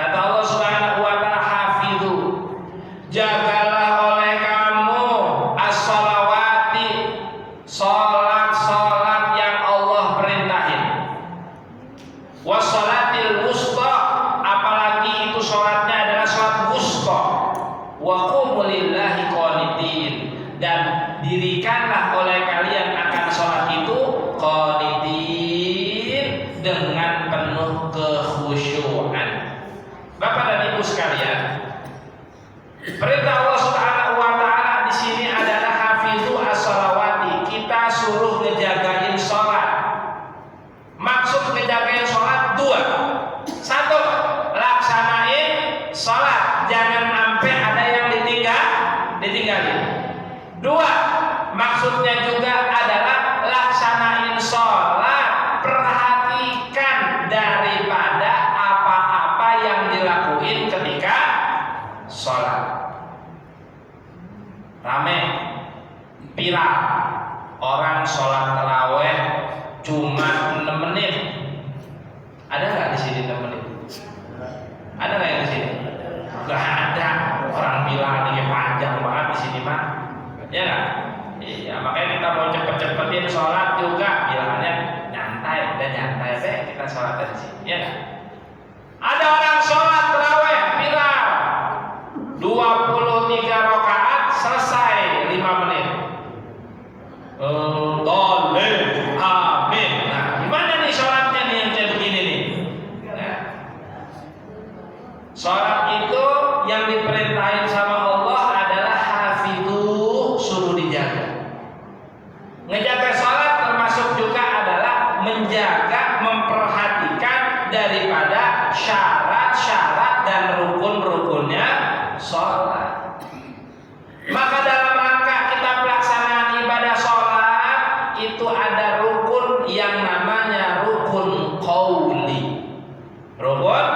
Kata Allah Subhanahu wa taala, hafidhu, jagalah oleh kamu as-shalawati, salat-salat yang Allah perintahin. Was-salatil wusta, apalagi itu salatnya adalah salat wusta. Wa qumu lillahi qanitin, dan dirikanlah oleh kalian akan salat itu qanitin, dengan penuh kekhusyuan. Bapak dan Ibu sekalian, perintah Allah Subhanahu wa taala di sini adalah hafizu as-shalawati. Kita suruh ngejagain salat. Maksud ngejagain salat dua. Satu, laksanain salat, jangan sampai ada yang ditinggalin. Dua, maksudnya juga adalah laksanain salat, perhatikan daripada apa-apa yang dilakuin ketika sholat. Rame, viral, orang sholat taraweh cuma 6 menit. Ada nggak di sini 6 menit? Ada nggak yang di sini? Nggak ada. Orang bilang ini panjang banget di sini mah, ya nggak? Iya, makanya kita mau cepet-cepetin sholat juga bilangnya nyantai dan nyantai deh kita sholat dari sini, ya nggak? Ada orang sholat taraweh viral 23 rakaat selesai 5 menit. Doleh, amin. Nah, gimana nih sholatnya nih yang kayak begini nih? Ya. Sholat itu yang diperintahin sama Allah adalah hafidhu, suruh dijaga. Ngejaga sholat termasuk juga adalah menjaga, memperhatikan daripada syarat-syarat dan rukun-rukunnya sholat. Maka dalam rangka kita pelaksanaan ibadah sholat itu ada rukun yang namanya rukun qauli. Rukun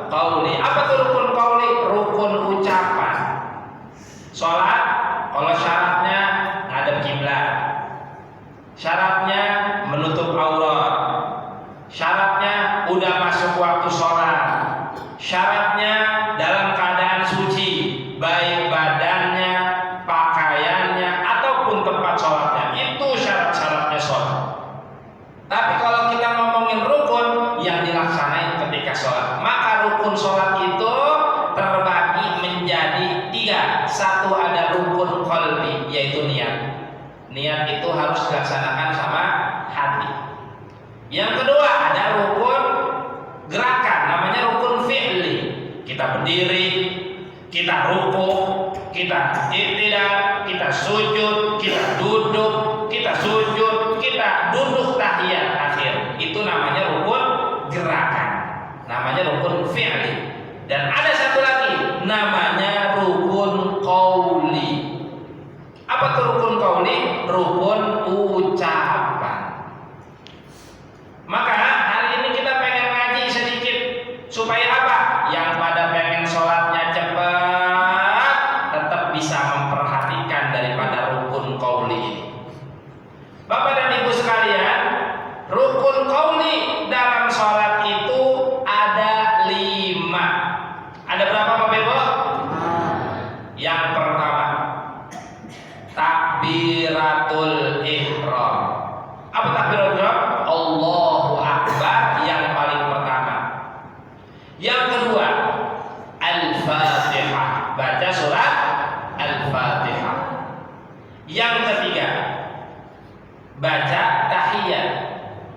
qauli. Apa tuh rukun qauli? Rukun ucapan. Sholat kalau syaratnya ngadep kiblat, syaratnya menutup aurat, syaratnya udah masuk waktu sholat, syaratnya dalam keadaan suci, baik badannya, pakaiannya, ataupun tempat sholatnya. Itu syarat-syaratnya sholat. Tapi kalau kita ngomongin rukun yang dilaksanain ketika sholat, maka rukun sholat itu terbagi menjadi 3. Satu, ada rukun qalbi, yaitu niat. Niat itu harus dilaksanakan sama hati. Yang kedua, ada rukun gerakan, namanya rukun fi'li. Kita berdiri, kita rukuk, kita i'tidal, kita sujud, kita duduk, kita sujud, kita duduk tahiyat akhir. Itu namanya rukun gerakan, namanya rukun fi'li. Dan ada satu lagi namanya rukun qauli. Apa tuh rukun qauli? Rukun ucapan. Maka hari ini kita pengen ngaji sedikit supaya apa? Yang pada pengen sholatnya cepat tetap bisa memperhatikan daripada rukun qauli ini. Bapak dan Ibu sekalian, rukun qauli dalam sholat itu ada 5. Ada berapa Bapak Ibu? Yang pertama, takbiratul ihram. Apa takbiratul ihram? Allahu Akbar yang paling pertama. Yang kedua, Al-Fatihah, baca surat Al-Fatihah. Yang ketiga, baca tahiyat,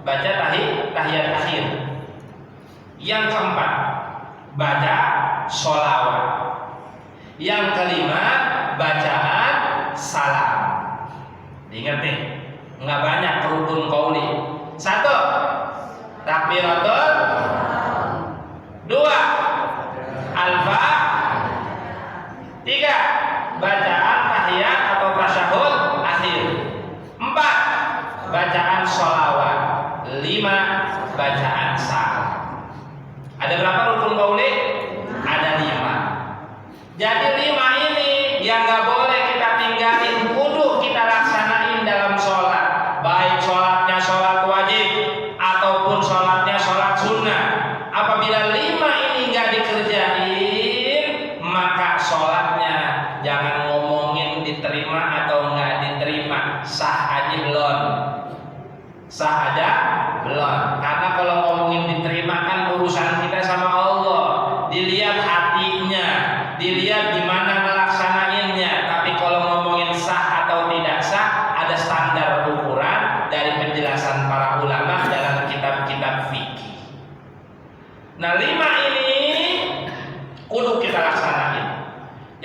baca tahiyat akhir. Yang keempat, baca sholawat. Yang kelima, bacaan salam. Ingat nih, nggak banyak rukun qauli. 1, takbiratul. 2, al-fatihah. 3, bacaan tahiyat atau tasyahud akhir. 4, bacaan sholawat. 5, bacaan salam. Ada berapa rukun qauli? Ada 5. Jadi 5 ini yang nggak boleh kita tinggalin, kudu kita laksanain dalam sholat. Baik sholatnya sholat wajib ataupun sholatnya sholat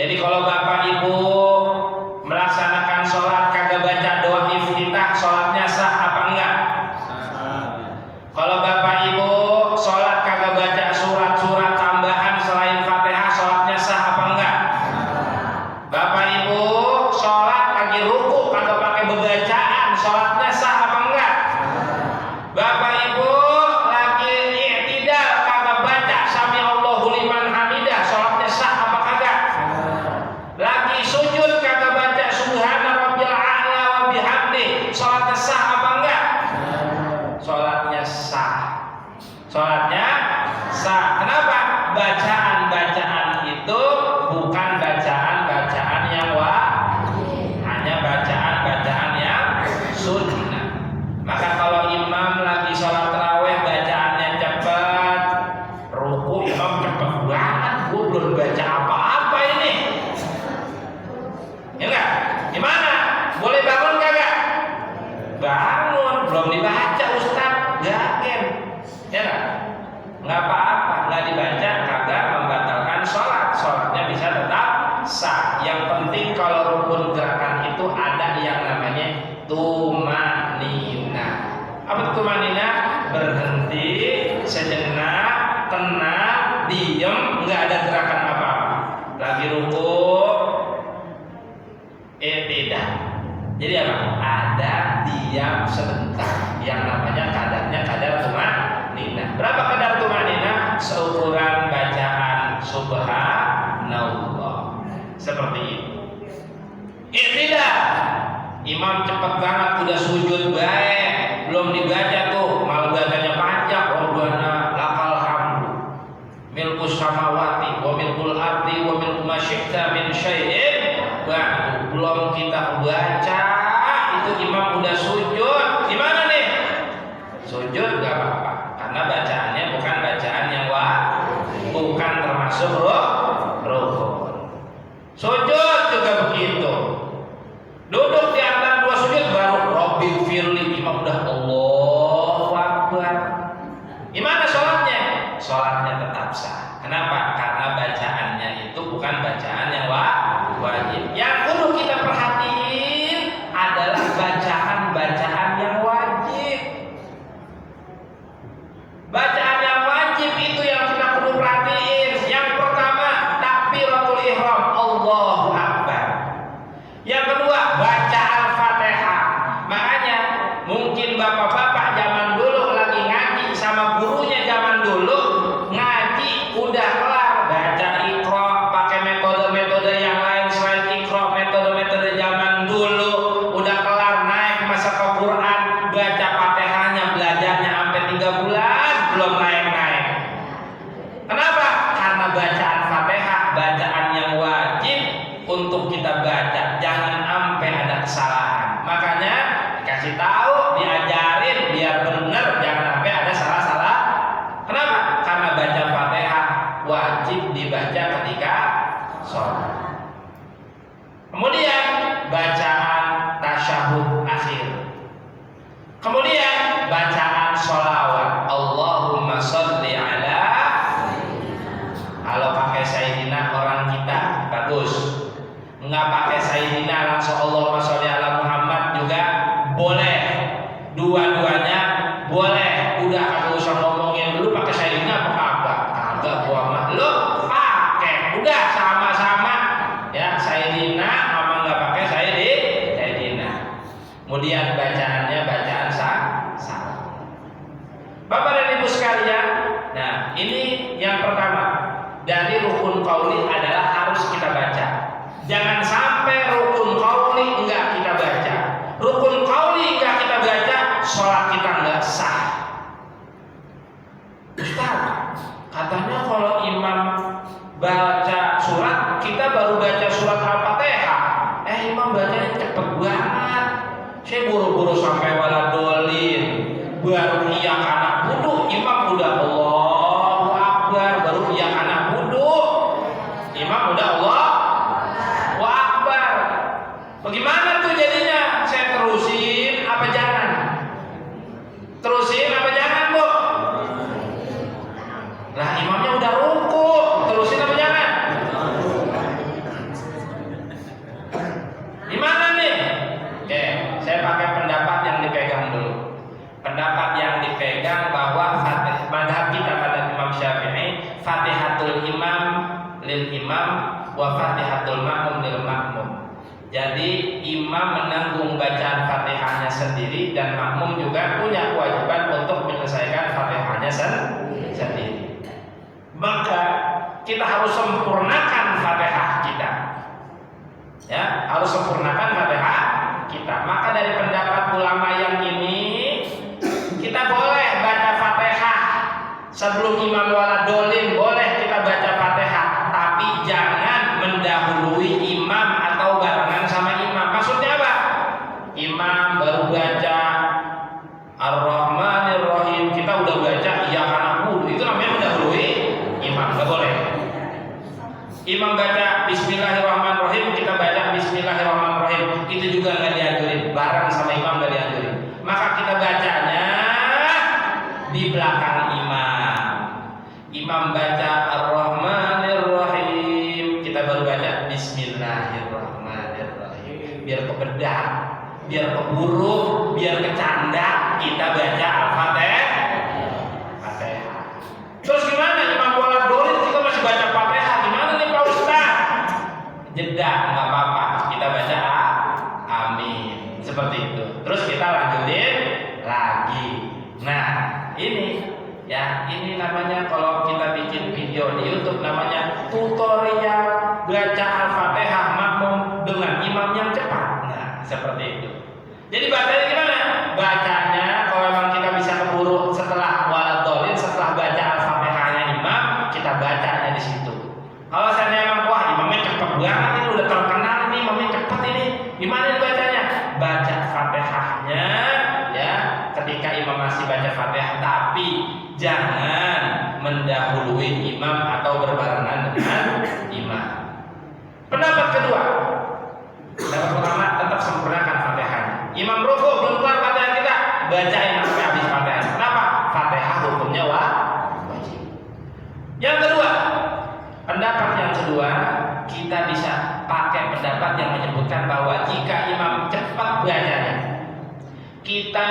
Jadi kalau bapak ibu melaksanakan sholat kagak baca doa iftitah, sholatnya sah apa enggak? Kalau bapak ibu sholat kagak baca surat-surat tambahan selain Fatihah, sholatnya sah apa enggak? Bapak ibu sholat lagi ruku kagak pakai bacaan, sholatnya sah apa enggak? Bapak ibu lagi i'tidal kagak baca sami Allahu liman hamidah, sholatnya sah apa kagak? Lagi sujud kagak baca subhana rabbil a'la wa bihamdi, sholatnya sah apa enggak? Sholatnya sah. Sholatnya sah. Kenapa? Bacaan-bacaan itu bukan bacaan-bacaan yang wajib, hanya bacaan-bacaan yang sunnah. Maka kalau imam lagi sholat tarawih bacaannya cepat, ruku imam cepat banget, gue belum baca apa-apa ini. Ya enggak? Gimana? Boleh bangun kagak? Bangun, belum dibaca Ustaz, yakin. Ya enggak? Enggak apa-apa, enggak dibaca kagak membatalkan sholat. Sholatnya bisa tetap sah. Yang penting kalau rukun gerakan itu ada yang namanya tumanina. Apa itu tumanina? Berhenti sejenak, tenang, diem, enggak ada gerakan apa-apa. Lagi ruku, tidak. Jadi apa? Ada diam sebentar. Yang namanya kadarnya kadar tumanina. Berapa kadar tumanina? Seukuran bacaan subhanallah. Seperti itu. Tidak. Imam cepat banget udah sujud baik, belum dibaca tuh, malah bacanya panjang. Rabbana lakal hamdu milkus samawati wa milkul ardi wa milku ma syi'ta min syai'in ba'du. Belum kita baca itu imam udah sujud. Gimana nih? Sujud gak apa-apa, karena bacaannya bukan bacaan yang bukan termasuk rukun. Sujud juga begitu. Duduk di antara dua sujud baru Rabbil firli, imam udah Allahu Akbar. Gimana sholatnya? Sholatnya tetap sah. Kenapa? Karena bacaannya itu bukan bacaan yang wajib. Yang perlu kita perhatiin adalah bacaan-bacaan yang wajib. Bacaan yang wajib itu yang kita perlu perhatiin. Yang pertama, takbiratul ihram, Allahu Akbar. Yang kedua, baca Al-Fatihah. Makanya mungkin bapak-bapak zaman dulu lagi ngaji sama gurunya zaman dulu, ngaji udah kelar baca Iqra, pakai metode-metode yang lain selain Iqra, metode-metode zaman dulu udah kelar, naik masa ke Quran, baca Fatihahnya, belajarnya sampai 3 bulan belum naik-naik. Kenapa? Karena bacaan Fatihah bacaan yang wajib untuk kita baca, jangan sampai ada kesalahan. Makanya dikasih tahu, diajarin biar benar, jangan sampai ada salah-salah. Kenapa? Karena baca Fatihah wajib dibaca ketika sholat. Kemudian bacaan tasyahud akhir. Kemudian bacaan sholawat, Allahumma sholli ala. Kalau pakai Sayyidina orang kita bagus. Nggak pakai Sayyidina langsung Allahumma sholli ala Muhammad juga boleh. Dua-duanya boleh. Udah kagak usah ngomongin dulu pakai Sayyidina apa kagak. Kagak, gua mah lu pakai. Udah sama-sama ya, Sayyidina sama nggak pakai Sayyidina. Kemudian bacaannya bacaan sah. Bapak dan Ibu sekalian, nah ini yang pertama dari rukun qauli adalah harus kita baca. Jangan sampai rukun qauli enggak kita baca. Rukun qauli enggak kita baca, sholat kita enggak sah. Ustaz, katanya kalau imam baca surat, kita baru baca surat Al-Fatihah. Imam bacanya cepet banget. Saya buru-buru sampai waladolin, baru iya anak budu, imam udah Allahu Akbar, baru iya anak budu, imam udah Allahu Akbar. Bagaimana tuh jadinya? Saya terusin apa jangan? Terusin apa jangan, Bu? Lah imamnya udah ruku, terusin apa jangan? imam lil imam wa fatihatul ma'mum lil ma'mum. Jadi imam menanggung bacaan Fatihahnya sendiri dan makmum juga punya kewajiban untuk menyelesaikan Fatihahnya sendiri. Maka kita harus sempurnakan Fatihah kita. Ya, harus sempurnakan Fatihah kita. Maka dari pendapat ulama yang ini, kita boleh baca Fatihah sebelum imam waladolin, boleh kita baca Fatihah, tapi jangan mendahului imam atau barengan sama imam. Maksudnya apa? Imam baru baca Ar-Rahmanir Rahim, kita udah baca Iyyaka na'budu, itu namanya mendahului imam, nggak boleh. Imam baca Bismillahirrahmanirrahim, kita baca Bismillahirrahmanirrahim, itu juga nggak dianjurin. Bareng sama imam nggak dianjurin. Maka kita bacanya di belakang imam. Imam baca Ar-Rahmanirrahim, kita baru baca Bismillahirrahmanirrahim. Biar kebedak, biar keburu, biar kecanda, kita baca Al-Fatihah. Terus gimana imam waladolin kita masih baca Fatihah? Gimana nih Pak Ustaz? Jeda, nggak apa-apa. Kita baca amin. Seperti itu. Terus kita lanjutin lagi. Nah, ini ya, ini namanya kalau kita bikin video di YouTube namanya tutorial baca Al-Fatihah makmum dengan imam yang cepat. Nah, seperti itu. Jadi bacanya gimana? Bacanya kalau memang kita bisa keburu setelah waladolin, setelah baca Al-Fatihahnya imam, kita bacanya di situ. Kalau saya memang wah imamnya cepat banget, ini udah terkenal ini imamnya cepat ini, gimana dibacanya? Baca Fatihahnya ya ketika imam masih baca Fatihah, tapi jangan mendahului imam atau berbarengan dengan imam. Pendapat kedua, pendapat pertama tetap sempurnakan Fatihahnya. Imam rukuk belum kelar Fatihah kita, bacain sampai habis Fatihah. Kenapa? Fatihah hukumnya wajib. Yang kedua, pendapat yang kedua, kita bisa pakai pendapat yang menyebutkan bahwa jika imam cepat bacanya, kita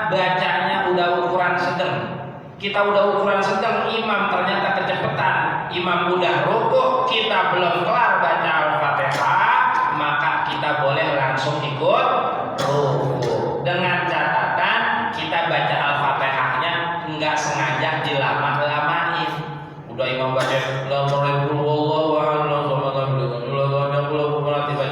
bacanya udah ukuran sedang, imam ternyata kecepatan, imam udah rukuk, kita belum kelar baca Al-Fatihah, maka kita boleh langsung ikut rukuk dengan catatan kita baca Al-Fatihahnya enggak